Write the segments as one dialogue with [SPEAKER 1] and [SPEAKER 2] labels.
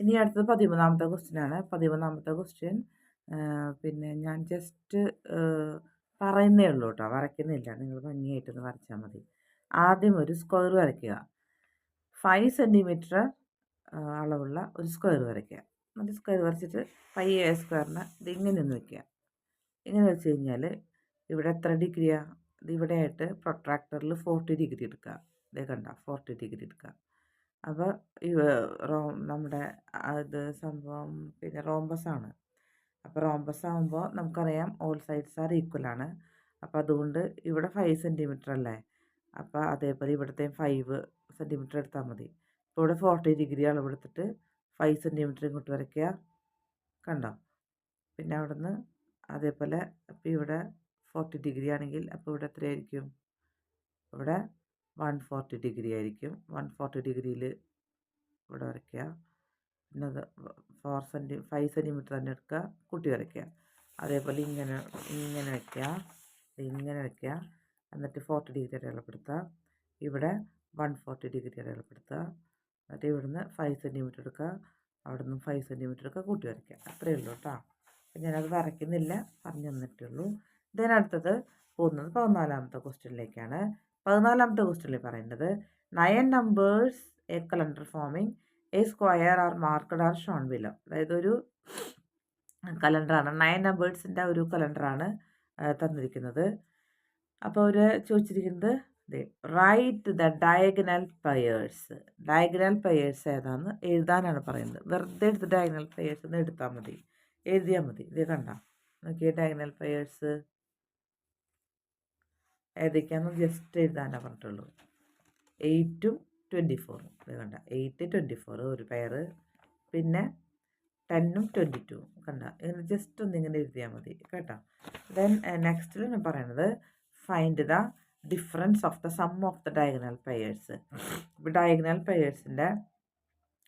[SPEAKER 1] ഇനി അടുത്തത് 13ാമത്തെ ക്വസ്റ്റ്യനാണ്. 13ാമത്തെ ക്വസ്റ്റ്യൻ പിന്നെ ഞാൻ ജസ്റ്റ് പറയുന്നേ ഉള്ളൂ കേട്ടോ, വരയ്ക്കുന്നില്ല. നിങ്ങൾ ഭംഗിയായിട്ടൊന്ന് വരച്ചാൽ മതി. ആദ്യം ഒരു സ്ക്വയർ വരയ്ക്കുക. 5 സെൻറ്റിമീറ്റർ അളവുള്ള ഒരു സ്ക്വയർ വരയ്ക്കുക. എന്നിട്ട് സ്ക്വയർ വരച്ചിട്ട് 5a² ഇത് ഇങ്ങനെ ഒന്ന് വയ്ക്കുക. ഇങ്ങനെ വെച്ച് കഴിഞ്ഞാൽ ഇവിടെ എത്ര ഡിഗ്രിയാണ്? ഇത് ഇവിടെ ആയിട്ട് പ്രൊട്രാക്ടറിൽ 40 ഡിഗ്രി എടുക്കുക. ഇതേ കണ്ട 40 ഡിഗ്രി എടുക്കുക. അപ്പോൾ ഈ നമ്മുടെ ഇത് സംഭവം പിന്നെ റോംബസ് ആണ്. അപ്പോൾ റോംബസ് ആകുമ്പോൾ നമുക്കറിയാം ഓൾ സൈഡ്സ് ആർ ഈക്വൽ ആണ്. അപ്പോൾ അതുകൊണ്ട് ഇവിടെ 5 സെൻറ്റിമീറ്റർ അല്ലേ, അപ്പോൾ അതേപോലെ ഇവിടുത്തെയും 5 സെൻറ്റിമീറ്റർ എടുത്താൽ മതി. ഇപ്പോൾ ഇവിടെ 40 ഡിഗ്രി അളവെടുത്തിട്ട് 5 സെൻറ്റിമീറ്റർ ഇങ്ങോട്ട് വരയ്ക്കുക. കണ്ടോ? പിന്നെ അവിടെ നിന്ന് അതേപോലെ അപ്പോൾ ഇവിടെ 40 ഡിഗ്രി ആണെങ്കിൽ അപ്പോൾ ഇവിടെ എത്രയായിരിക്കും? ഇവിടെ 140 ഡിഗ്രി ആയിരിക്കും. 140 ഡിഗ്രിയിൽ ഇവിടെ വരയ്ക്കുക. പിന്നെ അത് 5 സെൻറ്റിമീറ്റർ തന്നെ എടുക്കുക, കൂട്ടി വരയ്ക്കുക. അതേപോലെ ഇങ്ങനെ ഇങ്ങനെ വയ്ക്കുക, ഇങ്ങനെ വയ്ക്കുക. എന്നിട്ട് 40 ഡിഗ്രി അടയാളപ്പെടുത്തുക. ഇവിടെ 140 ഡിഗ്രി അടയാളപ്പെടുത്തുക. എന്നിട്ട് ഇവിടുന്ന് 5 സെൻറ്റിമീറ്റർ എടുക്കുക, അവിടെ നിന്ന് 5 സെൻറ്റിമീറ്റർ എടുക്കുക, കൂട്ടി വരയ്ക്കുക. അത്രയേ ഉള്ളൂ കേട്ടോ. അപ്പം ഞാനത് വരയ്ക്കുന്നില്ല, പറഞ്ഞു തന്നിട്ടുള്ളൂ. ഇതിനടുത്തത് പോകുന്നത് 14ാമത്തെ ക്വസ്റ്റ്യനിലേക്കാണ്. 14ാമത്തെ ക്വസ്റ്റ്യനിൽ പറയുന്നത് 9 numbers a calendar forming a square are marked are shown below. അതായത് ഒരു കലണ്ടറാണ്, 9 നമ്പേഴ്സിൻ്റെ ഒരു കലണ്ടറാണ് തന്നിരിക്കുന്നത്. അപ്പോൾ അവർ ചോദിച്ചിരിക്കുന്നത് write the diagonal pairs. Diagonal pairs ഏതാണെന്ന് എഴുതാനാണ് പറയുന്നത്. വെറുതെ എടുത്ത് ഡയഗണൽ പെയേഴ്സ് ഒന്ന് എടുത്താൽ മതി, എഴുതിയാൽ മതി. ഇത് കണ്ട നോക്കിയ ഡയഗണൽ പെയേഴ്സ് ഏതൊക്കെയാണെന്ന് ജസ്റ്റ് എഴുതാനാണ് പറഞ്ഞിട്ടുള്ളൂ. 8ഉം 24ഉം. ഇത് കണ്ട 8, 24 ഒരു പെയർ. പിന്നെ 10ഉം 22ഉം കണ്ട. ഇങ്ങനെ ജസ്റ്റ് ഒന്നിങ്ങനെ എഴുതിയാൽ മതി കേട്ടോ. ദെൻ നെക്സ്റ്റിൽ ഞാൻ പറയുന്നത് find the difference of the sum of the diagonal pairs. ഇപ്പോൾ ഡയഗണൽ പെയേഴ്സിൻ്റെ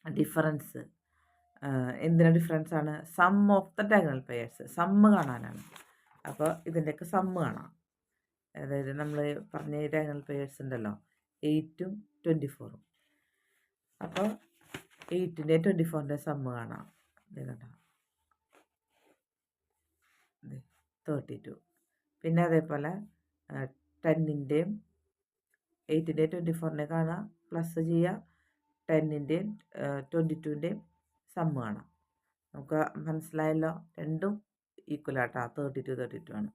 [SPEAKER 1] ഡിഫറൻസ് എന്തിനാ ഡിഫറൻസ് ആണ്? Sum of the diagonal pairs, sum കാണാനാണ്. അപ്പോൾ ഇതിൻ്റെയൊക്കെ സമ്മ് കാണാം. അതായത് നമ്മൾ പറഞ്ഞ ഡയഗണൽ പെയേഴ്സ് ഉണ്ടല്ലോ, 8ഉം 24ഉം. അപ്പോൾ 8ൻ്റെ 24ൻ്റെ സമ്മ് കാണാം. ഇത് കണ്ടോ, 32. പിന്നെ അതേപോലെ 10ൻ്റെയും 8ൻ്റെ 24ൻ്റെ കാണാം, പ്ലസ് ചെയ്യുക. 10ൻ്റെയും 22ൻ്റെയും സമ്മ് കാണാം. നമുക്ക് മനസ്സിലായല്ലോ, രണ്ടും ഈക്വലാട്ടാ, 32 ആണ്.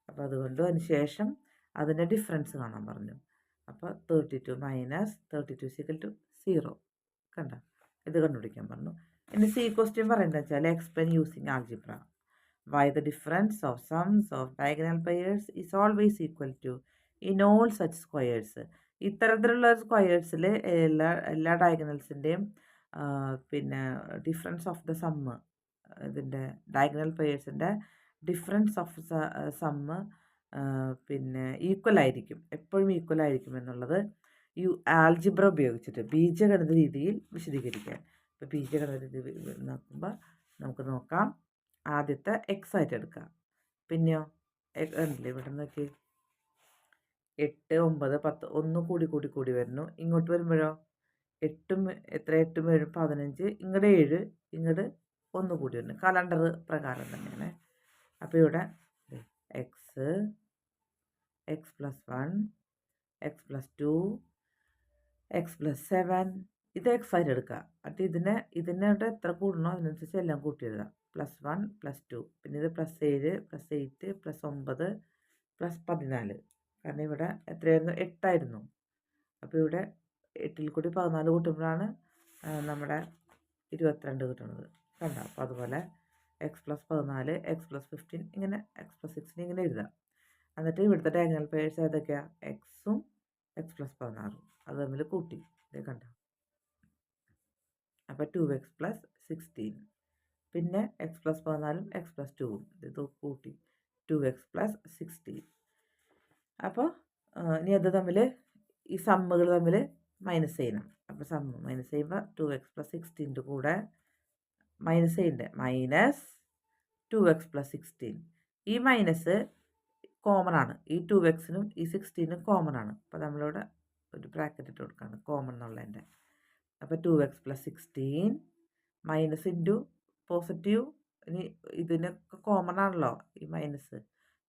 [SPEAKER 1] അപ്പോൾ അതുകൊണ്ട് അതിന് ശേഷം അതിൻ്റെ ഡിഫറൻസ് കാണാൻ പറഞ്ഞു. അപ്പോൾ 32 മൈനസ് 32 0 കണ്ട, ഇത് കണ്ടുപിടിക്കാൻ പറഞ്ഞു. ഇനി സി ക്വസ്റ്റ്യൻ പറയേണ്ടത് വെച്ചാൽ explain using algebra why the difference of sums of diagonal pairs is always equal to in all such squares. ഇത്തരത്തിലുള്ള സ്ക്വയേഴ്സിൽ എല്ലാ ഡയഗണൽസിൻ്റെയും പിന്നെ ഡിഫറൻസ് ഓഫ് ദ സമ്മ്, ഇതിൻ്റെ ഡയഗണൽ പെയേഴ്സിൻ്റെ ഡിഫറൻസ് ഓഫ് സമ്മ് പിന്നെ ഈക്വൽ ആയിരിക്കും, എപ്പോഴും ഈക്വൽ ആയിരിക്കും എന്നുള്ളത് ആൽജിബ്ര ഉപയോഗിച്ചിട്ട് ബീജഗണിത രീതിയിൽ വിശദീകരിക്കാൻ. ഇപ്പോൾ ബീജഗണിത രീതി നോക്കുമ്പോൾ നമുക്ക് നോക്കാം. ആദ്യത്തെ എക്സ് ആയിട്ട് എടുക്കാം. പിന്നെയോ ഉണ്ടല്ലേ ഇവിടെ നോക്കി 8, 9, 10 ഒന്ന് കൂടി വരുന്നു. ഇങ്ങോട്ട് വരുമ്പോഴോ 8ഉം 7, 15, ഇങ്ങോട്ട് 7, ഇങ്ങോട്ട് 1 കൂടി വരുന്നു. കലണ്ടർ പ്രകാരം തന്നെയാണ്. അപ്പോൾ ഇവിടെ എക്സ്, x+1, x+2, x+7 ഇത് എക്സ് ആയിട്ട് എടുക്കുക. എന്നിട്ട് ഇതിനോട്ട് എത്ര കൂടണോ അതിനനുസരിച്ച് എല്ലാം കൂട്ടി എഴുതാം. +1, +2, പിന്നെ ഇത് +7, +8, +9, +14. കാരണം ഇവിടെ എത്രയായിരുന്നു? 8 അപ്പോൾ ഇവിടെ 8ൽ കൂടി 14 കൂട്ടുമ്പോഴാണ് നമ്മുടെ 22 കിട്ടുന്നത്. കണ്ടോ? അപ്പോൾ അതുപോലെ x+14, x+15, ഇങ്ങനെ x+16 ഇങ്ങനെ എഴുതാം. എന്നിട്ട് ഇവിടുത്തെ ഡയഗണൽ പെയേഴ്സ് ഏതൊക്കെയാണ്? എക്സും x+16 അത് തമ്മിൽ കൂട്ടി. ഇത് കണ്ടോ? അപ്പോൾ 2x + 16. പിന്നെ x+14ഉം x+2ഉം ഇത് കൂട്ടി 2x + 16. അപ്പോൾ ഇനി അത് തമ്മിൽ ഈ സമ്മുകൾ തമ്മിൽ മൈനസ് ചെയ്യണം. അപ്പോൾ സമ്മ് മൈനസ് ചെയ്യുമ്പോൾ 2x + 16ൻ്റെ കൂടെ മൈനസ് ചെയ്യണ്ടേ, -2x + 16. ഈ മൈനസ് കോമൺ ആണ്. ഈ 2xനും ഈ 16നും കോമൺ ആണ്. അപ്പോൾ നമ്മളിവിടെ ഒരു ബ്രാക്കറ്റ് ഇട്ട് കൊടുക്കുകയാണ് കോമൺ എന്നുള്ളതിൻ്റെ. അപ്പോൾ 2x + 16 മൈനസ് ഇൻറ്റു പോസിറ്റീവ്. ഇനി ഇതിനൊക്കെ കോമൺ ആണല്ലോ ഈ മൈനസ്.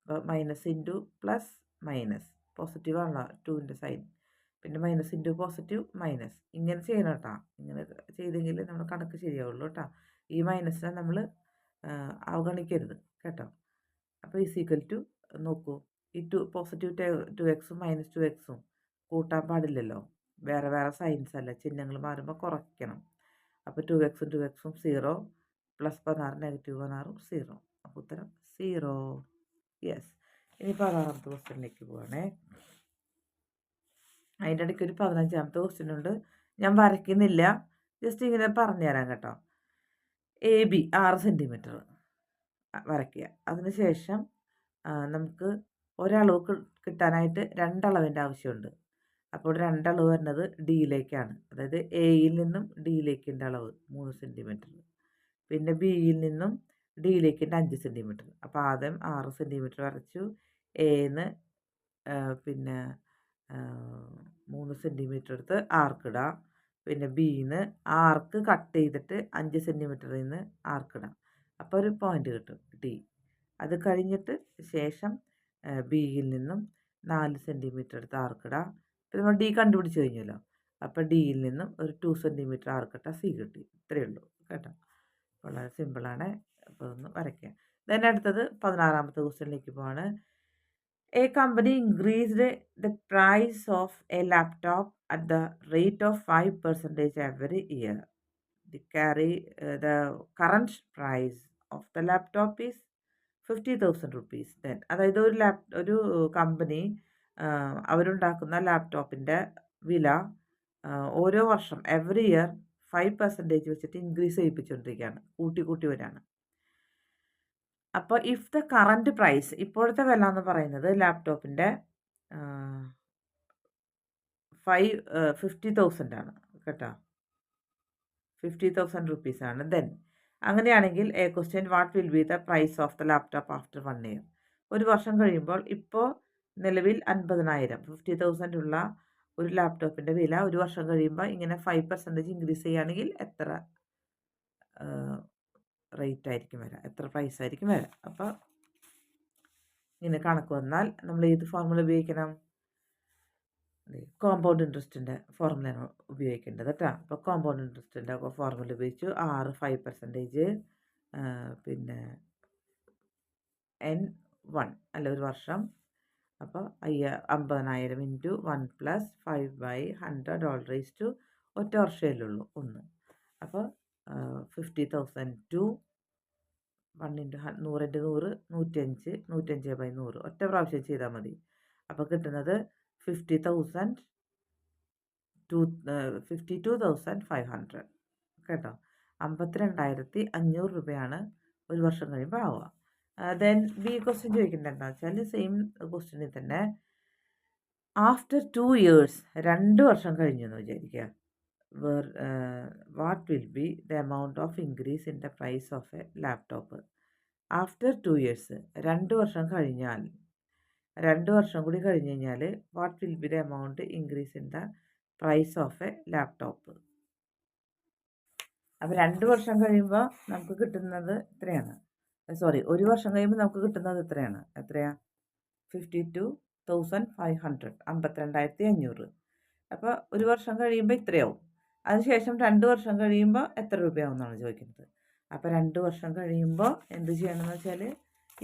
[SPEAKER 1] അപ്പോൾ minus into plus minus positive ആണല്ലോ 2ൻ്റെ സൈൻ. പിന്നെ മൈനസ് ഇൻറ്റു പോസിറ്റീവ് മൈനസ്. ഇങ്ങനെ ചെയ്യണം കേട്ടോ. ഇങ്ങനെ ചെയ്തെങ്കിൽ നമ്മുടെ കണക്ക് ശരിയാവുള്ളൂ കേട്ടോ. ഈ മൈനസിനെ നമ്മൾ അവഗണിക്കരുത് കേട്ടോ. അപ്പോൾ ഈസ് ഈക്വൽ ടു നോക്കൂ, ഈ പോസിറ്റീവ് 2x മൈനസ് 2x കൂട്ടാൻ പാടില്ലല്ലോ. വേറെ വേറെ സൈൻസ് അല്ല, ചിഹ്നങ്ങൾ മാറുമ്പോൾ കുറയ്ക്കണം. അപ്പോൾ 2x 0 പ്ലസ് 16 നെഗറ്റീവ് 16 0. അപ്പോൾ ഉത്തരം 0. യെസ്. ഇനി 16ാമത്തെ ക്വസ്റ്റ്യനിലേക്ക് പോവാണേ. അതിൻ്റെ ഇടയ്ക്ക് ഒരു 15ാമത്തെ ക്വസ്റ്റ്യൻ ഉണ്ട്. ഞാൻ വരയ്ക്കുന്നില്ല, ജസ്റ്റ് ഇങ്ങനെ പറഞ്ഞു തരാം കേട്ടോ. AB 6 സെൻറ്റിമീറ്റർ വരയ്ക്കുക. അതിനുശേഷം നമുക്ക് ഒരളവ് കിട്ടാനായിട്ട് രണ്ടളവിൻ്റെ ആവശ്യമുണ്ട്. അപ്പോൾ രണ്ടളവ് വരുന്നത് ഡിയിലേക്കാണ്. അതായത് എയിൽ നിന്നും ഡിയിലേക്കിൻ്റെ അളവ് 3 സെൻറ്റിമീറ്റർ. പിന്നെ ബിയിൽ നിന്നും ഡിയിലേക്കിൻ്റെ 5 സെൻറ്റിമീറ്റർ. അപ്പോൾ ആദ്യം 6 സെൻറ്റിമീറ്റർ വരച്ചു. എന്ന് പിന്നെ 3 സെൻറ്റിമീറ്റർ എടുത്ത് ആർക്കിടാം. പിന്നെ ബിന്ന് ആർക്ക് കട്ട് ചെയ്തിട്ട് 5 സെൻറ്റിമീറ്ററിൽ നിന്ന് ആർക്കിടാം. അപ്പോൾ ഒരു പോയിൻ്റ് കിട്ടും ഡി. അത് കഴിഞ്ഞിട്ട് ശേഷം ബിയിൽ നിന്നും 4 സെൻറ്റിമീറ്റർ എടുത്ത് ആർക്കിടാം. ഇപ്പോൾ നമ്മൾ ഡി കണ്ടുപിടിച്ച് കഴിഞ്ഞല്ലോ. അപ്പോൾ ഡിയിൽ നിന്നും ഒരു 2 സെൻറ്റിമീറ്റർ ആർക്കിട്ടാൽ സി കിട്ടി. ഇത്രയേ ഉള്ളൂ കേട്ടോ. വളരെ സിമ്പിളാണ്. അപ്പോൾ ഒന്ന് വരയ്ക്കുക. then അടുത്തത് 16ാമത്തെ ക്വസ്റ്റ്യനിലേക്ക് പോവാണ്. A company increased the price of a laptop at the rate of 5% every year. The current price of the laptop is 50,000 rupees. then അതായത് ഒരു കമ്പനി അവരുണ്ടാക്കുന്ന ലാപ്ടോപ്പിൻ്റെ വില ഓരോ വർഷം എവറി ഇയർ 5% വെച്ചിട്ട് ഇൻക്രീസ് ചെയ്യിപ്പിച്ചുകൊണ്ടിരിക്കുകയാണ്, കൂട്ടി വരികയാണ്. അപ്പോൾ ഇഫ് ദ കറൻറ്റ് പ്രൈസ്, ഇപ്പോഴത്തെ വില എന്ന് പറയുന്നത് ലാപ്ടോപ്പിൻ്റെ 50,000 ആണ് കേട്ടോ. 50,000 റുപ്പീസാണ്. ദെൻ അങ്ങനെയാണെങ്കിൽ a question, what will be the price of the laptop after 1 year? ഒരു വർഷം കഴിയുമ്പോൾ, ഇപ്പോൾ നിലവിൽ 50,000 50,000 ഉള്ള ഒരു ലാപ്ടോപ്പിൻ്റെ വില ഒരു വർഷം കഴിയുമ്പോൾ ഇങ്ങനെ 5% ഇൻക്രീസ് ചെയ്യുകയാണെങ്കിൽ എത്ര റേറ്റ് ആയിരിക്കും വരിക, എത്ര പ്രൈസ് ആയിരിക്കും വരിക? അപ്പോൾ ഇങ്ങനെ കണക്ക് വന്നാൽ നമ്മൾ ഏത് ഫോർമുല ഉപയോഗിക്കണം? കോമ്പൗണ്ട് ഇൻട്രസ്റ്റിൻ്റെ ഫോർമുലയാണ് ഉപയോഗിക്കേണ്ടത് കേട്ടോ. അപ്പോൾ കോമ്പൗണ്ട് ഇൻട്രസ്റ്റിൻ്റെ ഫോർമുല ഉപയോഗിച്ചു. 5% പിന്നെ N1 അല്ല ഒരു വർഷം. അപ്പോൾ 50,000 into 1 plus 5/100 whole raise to ഒറ്റ വർഷമല്ലേ ഉള്ളൂ 1. അപ്പോൾ 50,000 ടു 1 ഇൻറ്റു 100 ഇൻറ്റു 100 105 105/100 ഒറ്റ പ്രാവശ്യം ചെയ്താൽ മതി. അപ്പോൾ കിട്ടുന്നത് 52,500 കേട്ടോ. 52,500 രൂപയാണ് ഒരു വർഷം കഴിയുമ്പോൾ ആവുക. ദെൻ ബി ക്വസ്റ്റ്യൻ ചോദിക്കേണ്ടത് എന്താണെന്ന് വെച്ചാൽ സെയിം ക്വസ്റ്റ്യനിൽ തന്നെ ആഫ്റ്റർ 2 years 2 വർഷം കഴിഞ്ഞു എന്ന് വിചാരിക്കുക. What will be the amount of increase in the price of a laptop? After 2 years 2 വർഷം കഴിഞ്ഞാൽ, 2 വർഷം കൂടി കഴിഞ്ഞ് കഴിഞ്ഞാൽ what will be the amount increase in the price of a laptop? അപ്പോൾ 2 വർഷം കഴിയുമ്പോൾ നമുക്ക് കിട്ടുന്നത് എത്രയാണ്? ഒരു വർഷം കഴിയുമ്പോൾ നമുക്ക് കിട്ടുന്നത് എത്രയാണ്? 52,500 52,500. അപ്പോൾ ഒരു വർഷം കഴിയുമ്പോൾ ഇത്രയാവും. അതിനുശേഷം 2 വർഷം കഴിയുമ്പോൾ എത്ര രൂപയാവും എന്നാണ് ചോദിക്കുന്നത്. അപ്പോൾ 2 വർഷം കഴിയുമ്പോൾ എന്ത് ചെയ്യണമെന്ന് വെച്ചാൽ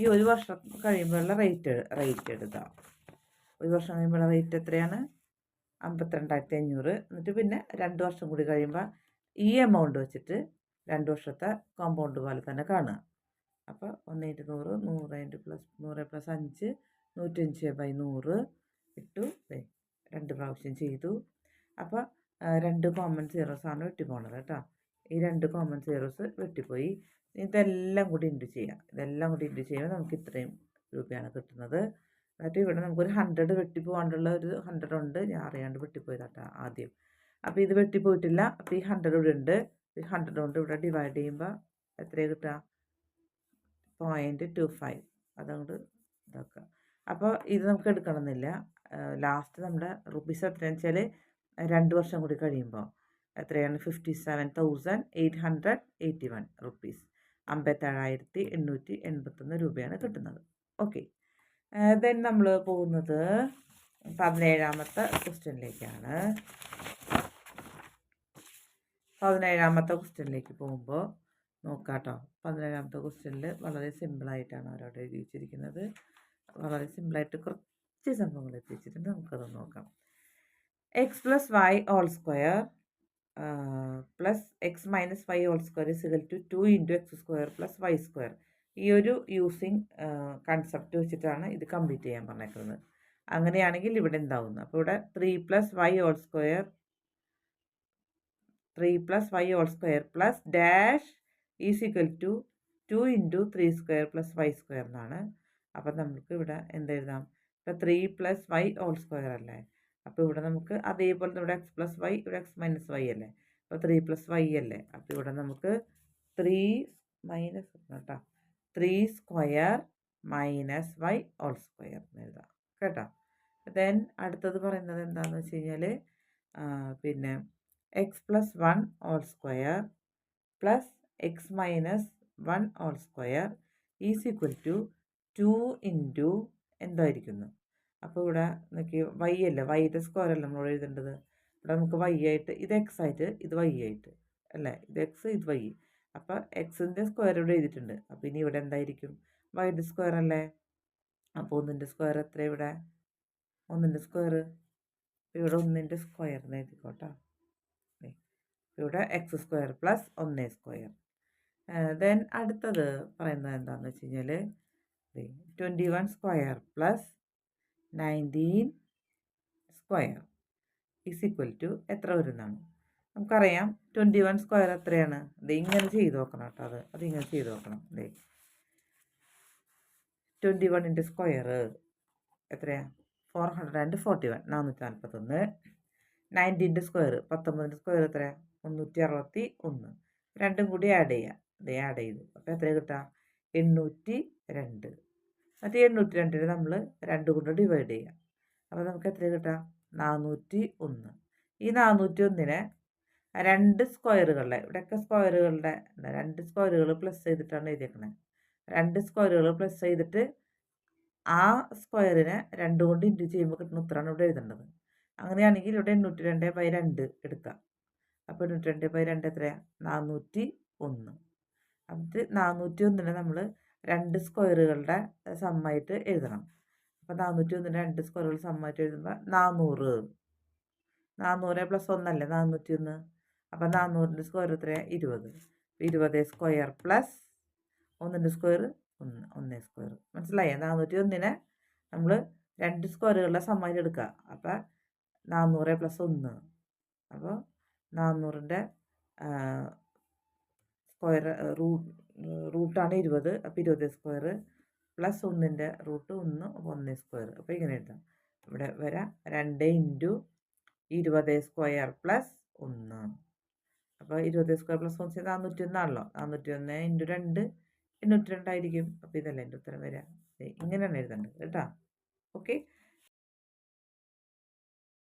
[SPEAKER 1] ഈ ഒരു വർഷം കഴിയുമ്പോഴുള്ള റേറ്റ് എടുക്കാം. ഒരു വർഷം കഴിയുമ്പോഴുള്ള റേറ്റ് എത്രയാണ്? 52,500. എന്നിട്ട് പിന്നെ 2 വർഷം കൂടി കഴിയുമ്പോൾ ഈ എമൗണ്ട് വെച്ചിട്ട് 2 വർഷത്തെ കോമ്പൗണ്ട് പോലെ തന്നെ കാണുക. അപ്പോൾ 1 ഇൻറ്റു 100 100 പ്ലസ് 100 പ്ലസ് 5 105/100 ഇട്ടു. 2 പ്രാവശ്യം ചെയ്തു. അപ്പോൾ 2 കോമൺ സീറോസ് ആണ് വെട്ടിപ്പോണത് കേട്ടോ. ഈ 2 കോമൺ സീറോസ് വെട്ടിപ്പോയി. ഇതെല്ലാം കൂടി ഇൻറ്റു ചെയ്യാം. ഇതെല്ലാം കൂടി ഇൻറ്റു ചെയ്യുമ്പോൾ നമുക്ക് ഇത്രയും രൂപയാണ് കിട്ടുന്നത്. എന്നിട്ട് ഇവിടെ നമുക്കൊരു 100 വെട്ടിപ്പോകാണ്ടുള്ള ഒരു 100 ഉണ്ട്. ഞാൻ അറിയാണ്ട് വെട്ടിപ്പോയതാട്ടോ ആദ്യം. അപ്പോൾ ഇത് വെട്ടിപ്പോയിട്ടില്ല. അപ്പോൾ ഈ 100 ഇവിടെ ഉണ്ട്. ഈ 100 കൊണ്ട് ഇവിടെ ഡിവൈഡ് ചെയ്യുമ്പോൾ എത്രയാണ് കിട്ടുക? 0.25. അതുകൊണ്ട് ഇതാക്കുക. അപ്പോൾ ഇത് നമുക്ക് എടുക്കണമെന്നില്ല. ലാസ്റ്റ് നമ്മുടെ റുപ്പീസ് എത്രയാണെന്ന് വെച്ചാൽ 2 വർഷം കൂടി കഴിയുമ്പോൾ എത്രയാണ് 57,881 റുപ്പീസ്. 57,881 രൂപയാണ് കിട്ടുന്നത്. ഓക്കെ, ദെൻ നമ്മൾ പോകുന്നത് 17ാമത്തെ ക്വസ്റ്റ്യനിലേക്കാണ്. 17ാമത്തെ ക്വസ്റ്റ്യനിലേക്ക് പോകുമ്പോൾ നോക്കാം കേട്ടോ. 17ാമത്തെ ക്വസ്റ്റ്യനിൽ വളരെ സിമ്പിളായിട്ടാണ് അവരോട് എഴുതി വെച്ചിരിക്കുന്നത്. വളരെ സിമ്പിളായിട്ട് കുറച്ച് സംഭവങ്ങൾ എത്തിച്ചിട്ടുണ്ട്, നമുക്കത് നോക്കാം. X plus Y whole square plus X minus Y whole square is equal to 2 into X square plus Y square. ഈ ഒരു യൂസിങ് കൺസെപ്റ്റ് വെച്ചിട്ടാണ് ഇത് കംപ്ലീറ്റ് ചെയ്യാൻ പറഞ്ഞേക്കുന്നത്. അങ്ങനെയാണെങ്കിൽ ഇവിടെ എന്താവുന്നു? അപ്പോൾ ഇവിടെ 3 plus Y whole square plus dash is equal to 2 into 3 square plus Y square എന്നാണ്. അപ്പം നമുക്ക് ഇവിടെ എന്തെഴുതാം? ഇവിടെ 3 പ്ലസ് വൈ ഹോൾ സ്ക്വയർ അല്ലേ? അപ്പോൾ ഇവിടെ നമുക്ക് അതേപോലെ ഇവിടെ എക്സ് പ്ലസ് വൈ, ഇവിടെ എക്സ് മൈനസ് വൈ അല്ലേ? അപ്പോൾ 3 പ്ലസ് വൈ അല്ലേ? അപ്പോൾ ഇവിടെ നമുക്ക് 3 മൈനസ് കേട്ടോ 3 square minus Y whole square എന്ന് എഴുതാം കേട്ടോ. ദെൻ അടുത്തത് പറയുന്നത് എന്താണെന്ന് വെച്ച് കഴിഞ്ഞാൽ പിന്നെ x plus 1 whole square plus X minus 1 whole square is equal to 2 into എന്തായിരിക്കുന്നു? അപ്പോൾ ഇവിടെ നോക്കി വൈ അല്ലേ, വൈയുടെ സ്ക്വയർ അല്ല നമ്മൾ എഴുതേണ്ടത്. ഇവിടെ നമുക്ക് വൈ ആയിട്ട് ഇത് എക്സ് ആയിട്ട് ഇത് വൈ ആയിട്ട് അല്ലേ, ഇത് എക്സ് ഇത് വൈ. അപ്പോൾ എക്സിൻ്റെ സ്ക്വയർ ഇവിടെ എഴുതിയിട്ടുണ്ട്. അപ്പോൾ ഇനി ഇവിടെ എന്തായിരിക്കും? വൈയുടെ സ്ക്വയർ അല്ലേ. അപ്പോൾ 1ൻ്റെ സ്ക്വയർ എത്ര? ഇവിടെ 1ൻ്റെ സ്ക്വയർ, ഇവിടെ 1ൻ്റെ സ്ക്വയർ എന്ന് എഴുതിക്കോട്ടോ. ഇവിടെ X square plus 1 square. Then അടുത്തത് പറയുന്നത് എന്താണെന്ന് വെച്ച് കഴിഞ്ഞാൽ 21 square plus 19 square is equal to എത്ര വരുന്നതാണ്? നമുക്കറിയാം 21 സ്ക്വയർ എത്രയാണ്? ഇത് ഇങ്ങനെ ചെയ്ത് നോക്കണം കേട്ടോ. അതിങ്ങനെ ചെയ്ത് നോക്കണം. 21ൻ്റെ സ്ക്വയർ എത്രയാണ്? 441, 441. 19ൻ്റെ സ്ക്വയർ 19ൻ്റെ സ്ക്വയർ എത്രയാണ്? 361. രണ്ടും കൂടി ആഡ് ചെയ്യാം. ആഡ് ചെയ്തു. അപ്പോൾ എത്ര കിട്ടുക? 802. മറ്റേ 802 നമ്മൾ 2 കൊണ്ട് ഡിവൈഡ് ചെയ്യാം. അപ്പോൾ നമുക്ക് എത്ര കിട്ടുക? 401. ഈ 401നെ 2 സ്ക്വയറുകളുടെ ഇവിടെയൊക്കെ സ്ക്വയറുകളുടെ 2 സ്ക്വയറുകൾ പ്ലസ് ചെയ്തിട്ടാണ് എഴുതിയേക്കുന്നത്. 2 സ്ക്വയറുകൾ പ്ലസ് ചെയ്തിട്ട് ആ സ്ക്വയറിനെ 2 കൊണ്ട് ഇൻറ്റു ചെയ്യുമ്പോൾ കിട്ടുന്ന ഉത്തരമാണ് ഇവിടെ എഴുതേണ്ടത്. അങ്ങനെയാണെങ്കിൽ ഇവിടെ 802/2 എടുക്കാം. അപ്പോൾ 802/2 എത്രയാണ്? 401. അത് 401നെ നമ്മൾ 2 സ്ക്വയറുകളുടെ സമ്മായിട്ട് എഴുതണം. അപ്പോൾ 401നെ 2 സ്ക്വയറുകൾ സമ്മായിട്ട് എഴുതുമ്പോൾ 400. 400 പ്ലസ് 1 അല്ലേ 401. അപ്പോൾ 400ൻ്റെ സ്ക്വയർ എത്രയാണ്? 20. 20 സ്ക്വയർ പ്ലസ് 1ൻ്റെ സ്ക്വയർ 1 സ്ക്വയർ. മനസ്സിലായേ? 401നെ നമ്മൾ 2 സ്ക്വയറുകളുടെ സമ്മായിട്ട് എടുക്കുക. അപ്പോൾ 400 പ്ലസ് 1. അപ്പോൾ 400ൻ്റെ സ്ക്വയർ റൂട്ടാണ് 20. അപ്പോൾ 20 സ്ക്വയർ പ്ലസ് 1ൻ്റെ റൂട്ട് 1, 1 സ്ക്വയർ. അപ്പോൾ ഇങ്ങനെ എഴുതാം. ഇവിടെ വരാം 2 ഇൻറ്റു 20 സ്ക്വയർ പ്ലസ് 1. അപ്പോൾ 20 സ്ക്വയർ പ്ലസ് 1 401 ആണല്ലോ. 401 ഇൻറ്റു 2 802 ആയിരിക്കും. അപ്പോൾ ഇതല്ലേ എൻ്റെ ഉത്തരം വരിക. ഇങ്ങനെയാണ് എഴുതേണ്ടത് കേട്ടോ. ഓക്കെ.